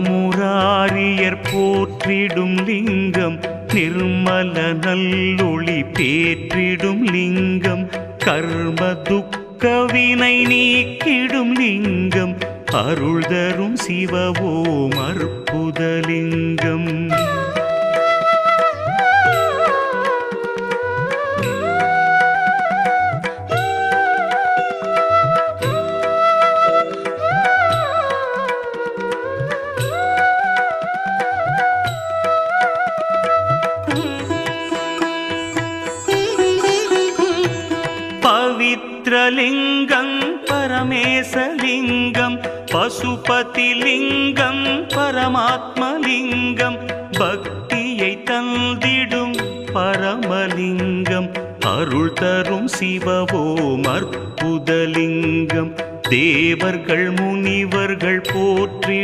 பிரம்மமுராரியர் போற்றிடும் லிங்கம் நிர்மல நல்லொளி பேற்றிடும் லிங்கம் கர்ம துக்க வினை நீக்கிடும் லிங்கம் அருள் தரும் சிவவோம் அற்புதலிங்கம். பவித்ரலிங்கம் பரமேசலிங்கம் பசுபதிலிங்கம் பரமாத்மலிங்கம் பக்தியை தந்திடும் பரமலிங்கம் அருள் தரும் சிவவோம் அற்புதலிங்கம் தேவர்கள் முனிவர்கள் போற்றி